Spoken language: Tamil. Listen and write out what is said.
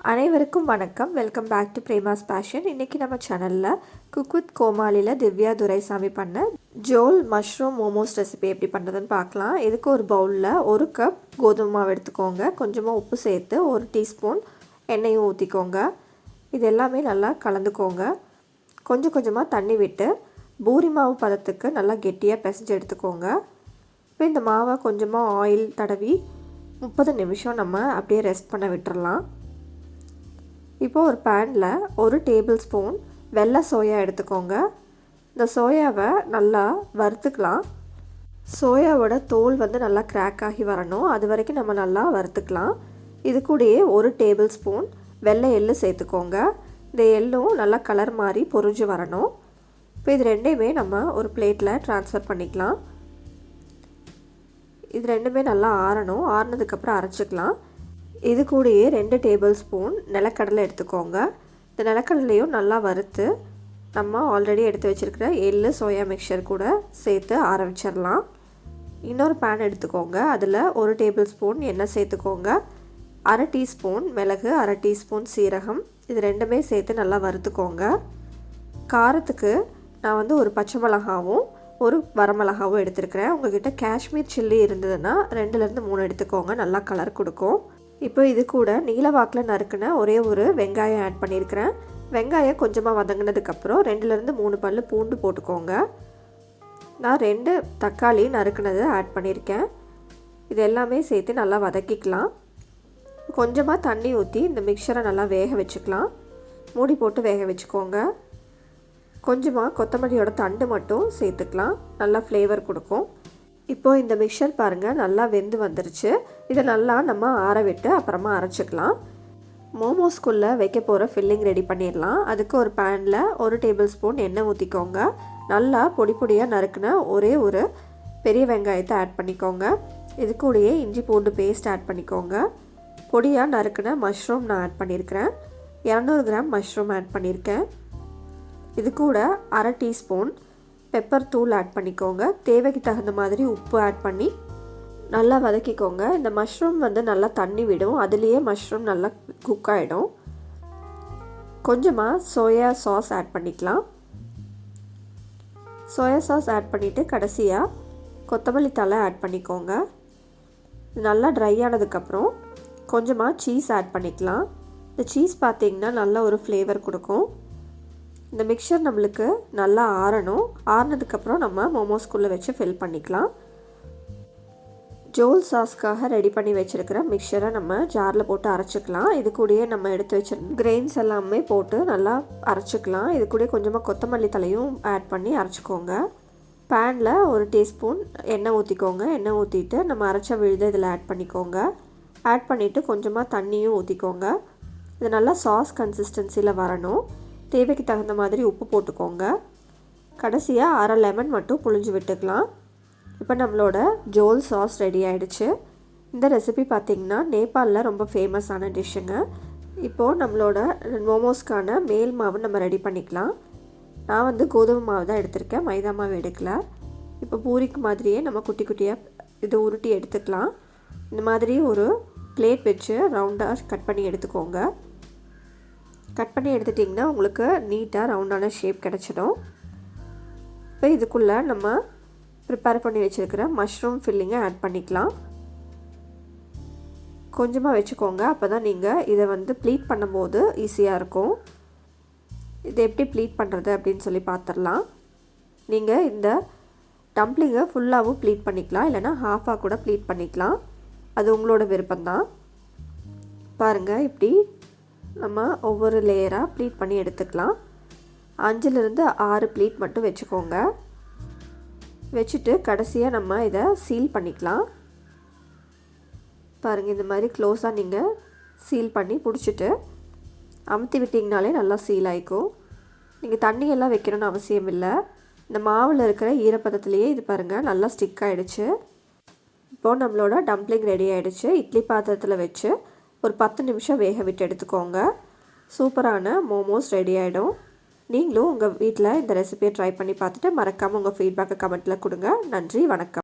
அனைவருக்கும் வணக்கம். Welcome back to Prema's passion. இன்றைக்கி நம்ம சேனலில் குக் வித் கோமாளியில் திவ்யா துரைசாமி பண்ண ஜோல் மஷ்ரூம் மோமோஸ் ரெசிபி எப்படி பண்ணுறதுன்னு பார்க்கலாம். இதுக்கு ஒரு பவுலில் 1 கப் கோதுமை மாவு எடுத்துக்கோங்க. கொஞ்சமாக உப்பு சேர்த்து 1 டீஸ்பூன் எண்ணெயும் ஊற்றிக்கோங்க. இது எல்லாமே நல்லா கலந்துக்கோங்க. கொஞ்சம் கொஞ்சமாக தண்ணி விட்டு பூரி மாவு பதத்துக்கு நல்லா கெட்டியாக பிசைஞ்சு எடுத்துக்கோங்க. இப்போ இந்த மாவை கொஞ்சமாக ஆயில் தடவி 30 நிமிஷம் நம்ம அப்படியே ரெஸ்ட் பண்ண விட்டுறலாம். இப்போ ஒரு பேனில் 1 டேபிள் ஸ்பூன் வெள்ளை சோயா எடுத்துக்கோங்க. இந்த சோயாவை நல்லா வறுத்துக்கலாம். சோயாவோட தோல் நல்லா கிராக் ஆகி வரணும். அது வரைக்கும் நம்ம நல்லா வறுத்துக்கலாம். இது கூடயே 1 டேபிள் ஸ்பூன் வெள்ளை எள்ளு சேர்த்துக்கோங்க. இந்த எள்ளும் நல்லா கலர் மாதிரி பொரிஞ்சு வரணும். இப்போ இது ரெண்டையுமே நம்ம ஒரு பிளேட்டில் ட்ரான்ஸ்ஃபர் பண்ணிக்கலாம். இது ரெண்டுமே நல்லா ஆறணும். ஆறினதுக்கப்புறம் அரைச்சிக்கலாம். இது கூடயே 2 டேபிள் ஸ்பூன் நிலக்கடலை எடுத்துக்கோங்க. இந்த நிலக்கடலையும் நல்லா வறுத்து நம்ம ஆல்ரெடி எடுத்து வச்சுருக்கிற எள்ளு சோயா மிக்சர் கூட சேர்த்து ஆற வச்சிடலாம். இன்னொரு பேன் எடுத்துக்கோங்க. அதில் 1 டேபிள் ஸ்பூன் எண்ணெய் சேர்த்துக்கோங்க. 1/2 டீஸ்பூன் மிளகு, 1/2 டீஸ்பூன் சீரகம், இது ரெண்டுமே சேர்த்து நல்லா வறுத்துக்கோங்க. காரத்துக்கு நான் 1 பச்சை மிளகாவும் 1 வரமிளகாவும் எடுத்துருக்கிறேன். உங்கள்கிட்ட காஷ்மீர் சில்லி இருந்ததுன்னா 2லேருந்து 3 எடுத்துக்கோங்க. நல்லா கலர் கொடுக்கும். இப்போ இது கூட நீலவாக்கில் நறுக்கின ஒரே ஒரு வெங்காயம் ஆட் பண்ணியிருக்கிறேன். வெங்காயம் கொஞ்சமாக வதங்கினதுக்கப்புறம் 2லேருந்து 3 பல் பூண்டு போட்டுக்கோங்க. நான் 2 தக்காளி நறுக்கினதை ஆட் பண்ணியிருக்கேன். இது எல்லாமே சேர்த்து நல்லா வதக்கிக்கலாம். கொஞ்சமாக தண்ணி ஊற்றி இந்த மிக்சரை நல்லா வேக வச்சுக்கலாம். மூடி போட்டு வேக வச்சுக்கோங்க. கொஞ்சமாக கொத்தமல்லியோட தண்டு மட்டும் சேர்த்துக்கலாம். நல்லா ஃப்ளேவர் கொடுக்கும். இப்போது இந்த மிக்சர் பாருங்கள் நல்லா வெந்து வந்துருச்சு. இதை நல்லா நம்ம ஆற விட்டு அப்புறமா அரைச்சிக்கலாம். மோமோஸ்குள்ளே வைக்க போகிற ஃபில்லிங் ரெடி பண்ணிடலாம். அதுக்கு ஒரு பேனில் 1 டேபிள் ஸ்பூன் எண்ணெய் ஊற்றிக்கோங்க. நல்லா பொடி பொடியாக நறுக்கின ஒரே ஒரு பெரிய வெங்காயத்தை ஆட் பண்ணிக்கோங்க. இது கூடயே இஞ்சி பூண்டு பேஸ்ட் ஆட் பண்ணிக்கோங்க. பொடியாக நறுக்கின மஷ்ரூம் நான் ஆட் பண்ணியிருக்கிறேன். 200 கிராம் மஷ்ரூம் ஆட் பண்ணியிருக்கேன். இது கூட 1/2 டீஸ்பூன் பெப்பர் தூள் ஆட் பண்ணிக்கோங்க. தேவைக்கு தகுந்த மாதிரி உப்பு ஆட் பண்ணி நல்லா வதக்கிக்கோங்க. இந்த மஷ்ரூம் நல்லா தண்ணி விடும். அதுலேயே மஷ்ரூம் நல்லா குக் ஆகிடும். கொஞ்சமாக சோயா சாஸ் ஆட் பண்ணிக்கலாம். சோயா சாஸ் ஆட் பண்ணிவிட்டு கடைசியாக கொத்தமல்லி தழை ஆட் பண்ணிக்கோங்க. நல்லா ட்ரை ஆனதுக்கப்புறம் கொஞ்சமாக சீஸ் ஆட் பண்ணிக்கலாம். இந்த சீஸ் பார்த்திங்கன்னா நல்ல ஒரு ஃப்ளேவர் கொடுக்கும். இந்த மிக்சர் நம்மளுக்கு நல்லா ஆறணும். ஆறினதுக்கப்புறம் நம்ம மோமோஸ்குள்ளே வச்சு ஃபில் பண்ணிக்கலாம். ஜோல் சாஸ்க்காக ரெடி பண்ணி வச்சுருக்கிற மிக்சரை நம்ம ஜாரில் போட்டு அரைச்சிக்கலாம். இது கூடயே நம்ம எடுத்து வச்சிருக்க கிரெயின்ஸ் எல்லாமே போட்டு நல்லா அரைச்சிக்கலாம். இது கூட கொஞ்சமாக கொத்தமல்லி தலையும் ஆட் பண்ணி அரைச்சிக்கோங்க. பேனில் 1 டீஸ்பூன் எண்ணெய் ஊற்றிக்கோங்க. எண்ணெய் ஊற்றிட்டு நம்ம அரைச்ச விழுது இதில் ஆட் பண்ணிக்கோங்க. ஆட் பண்ணிவிட்டு கொஞ்சமாக தண்ணியும் ஊற்றிக்கோங்க. இது நல்லா சாஸ் கன்சிஸ்டன்சியில் வரணும். தேவைக்கு தகுந்த மாதிரி உப்பு போட்டுக்கோங்க. கடைசியாக 1/2 லெமன் மட்டும் புழிஞ்சு விட்டுக்கலாம். இப்போ நம்மளோட ஜோல் சாஸ் ரெடி ஆகிடுச்சு. இந்த ரெசிபி பார்த்திங்கன்னா நேபாளில் ரொம்ப ஃபேமஸான டிஷ்ஷுங்க. இப்போது நம்மளோட மோமோஸ்க்கான மேல் மாவு நம்ம ரெடி பண்ணிக்கலாம். நான் கோதுமை மாவு தான் எடுத்திருக்கேன். மைதா மாவு எடுக்கல. இப்போ பூரிக்கு மாதிரியே நம்ம குட்டி குட்டியாக இது உருட்டி எடுத்துக்கலாம். இந்த மாதிரி ஒரு பிளேட் வச்சு ரவுண்டாக கட் பண்ணி எடுத்துக்கோங்க. கட் பண்ணி எடுத்துட்டிங்கன்னா உங்களுக்கு நீட்டாக ரவுண்டான ஷேப் கிடச்சிடும். இப்போ இதுக்குள்ளே நம்ம ப்ரிப்பேர் பண்ணி வச்சுருக்கிற மஷ்ரூம் ஃபில்லிங்கை ஆட் பண்ணிக்கலாம். கொஞ்சமாக வச்சுக்கோங்க. அப்போ தான் நீங்கள் இதை ப்ளீட் பண்ணும்போது ஈஸியாக இருக்கும். இதை எப்படி ப்ளீட் பண்ணுறது அப்படின்னு சொல்லி பார்த்துடலாம். நீங்கள் இந்த டம்ப்ளிங்கை ஃபுல்லாகவும் ப்ளீட் பண்ணிக்கலாம். இல்லைனா ஹாஃபாக கூட ப்ளீட் பண்ணிக்கலாம். அது உங்களோட விருப்பம்தான். பாருங்கள், இப்படி நம்ம ஒவ்வொரு லேயராக ப்ளீட் பண்ணி எடுத்துக்கலாம். 5லேருந்து 6 ப்ளீட் மட்டும் வச்சுக்கோங்க. வச்சுட்டு கடைசியாக நம்ம இதை சீல் பண்ணிக்கலாம். பாருங்கள், இந்த மாதிரி க்ளோஸாக நீங்கள் சீல் பண்ணி பிடிச்சிட்டு அமுத்தி விட்டிங்கனாலே நல்லா சீல் ஆகிக்கும். நீங்கள் தண்ணியெல்லாம் வைக்கணும்னு அவசியம் இல்லை. இந்த மாவில் இருக்கிற ஈரப்பதத்துலேயே இது பாருங்கள் நல்லா ஸ்டிக் ஆகிடுச்சு. இப்போது நம்மளோட டம்ப்ளிங் ரெடி ஆகிடுச்சு. இட்லி பாத்திரத்தில் வச்சு ஒரு 10 நிமிஷம் வேக விட்டு எடுத்துக்கோங்க. சூப்பரான மோமோஸ் ரெடி ஆகிடும். நீங்களும் உங்கள் வீட்டில் இந்த ரெசிபியை ட்ரை பண்ணி பார்த்துட்டு மறக்காமல் உங்கள் ஃபீட்பேக்கை கமெண்ட்டில் கொடுங்க. நன்றி, வணக்கம்.